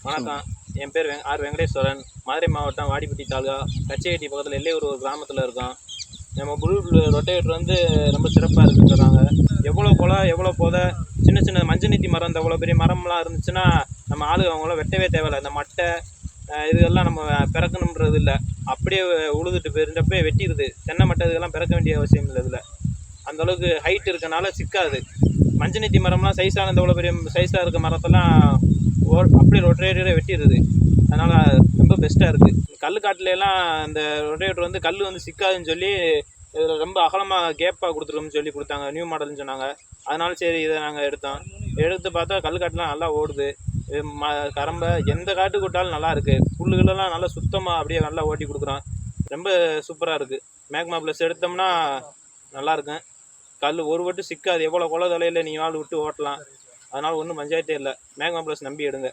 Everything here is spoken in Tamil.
வணக்கம். என் பேர் ஆர் வெங்கடேஸ்வரன். மதுரை மாவட்டம் வாடிப்பட்டி தாலுகா கச்சையட்டி பக்கத்தில் எல்லையூர் ஒரு கிராமத்தில் இருக்கோம். நம்ம புல் ரொட்டேட்டர் வந்து ரொம்ப சிறப்பாக இருக்குன்னு சொல்கிறாங்க. எவ்வளோ கொலை எவ்வளோ போதை சின்ன சின்ன மஞ்சள் நீத்தி மரம் இந்த அவ்வளோ பெரிய மரம்லாம் இருந்துச்சுன்னா நம்ம ஆளுங்க அவங்களாம் வெட்டவே தேவையில்லை. இந்த மட்டை இதுகள்லாம் நம்ம பிறக்கணுன்றது இல்லை, அப்படியே உழுதுட்டு போயிருந்தப்பே வெட்டிடுது. தென்னை மட்டை இதுக்கெல்லாம் பிறக்க வேண்டிய அவசியம் இல்லை. இதில் அந்தளவுக்கு ஹைட் இருக்கனால சிக்காது. மஞ்சள் நீத்தி மரம்லாம் சைஸான இந்த அவ்வளோ பெரிய சைஸாக இருக்க மரத்தெல்லாம் அப்படியே ரொட்டேட்டரே வெட்டிடுது. அதனால் ரொம்ப பெஸ்ட்டாக இருக்குது. கல் காட்டிலலாம் இந்த ரொட்டேட்டர் வந்து கல் வந்து சிக்காதுன்னு சொல்லி இதில் ரொம்ப அகலமாக கேப்பாக கொடுத்துருவோம்னு சொல்லி கொடுத்தாங்க. நியூ மாடல்னு சொன்னாங்க. அதனால சரி இதை நாங்கள் எடுத்து பார்த்தா கல் காட்டுலாம் நல்லா ஓடுது. கரம்பை எந்த காட்டு கூட்டாலும் நல்லா இருக்குது. புல்லுகளெல்லாம் நல்லா சுத்தமாக அப்படியே நல்லா ஓட்டி கொடுக்குறோம். ரொம்ப சூப்பராக இருக்குது. மேக்மா ப்ளஸ் எடுத்தோம்னா நல்லாயிருக்கும். கல் ஒரு வட்டு சிக்காது. எவ்வளோ கொலை தலையில் நீங்கள் ஆள் விட்டு ஓட்டலாம். அதனால் ஒன்றும் பஞ்சாயத்தே இல்லை. மேக்மா ப்ளஸ் நம்பி எடுங்க.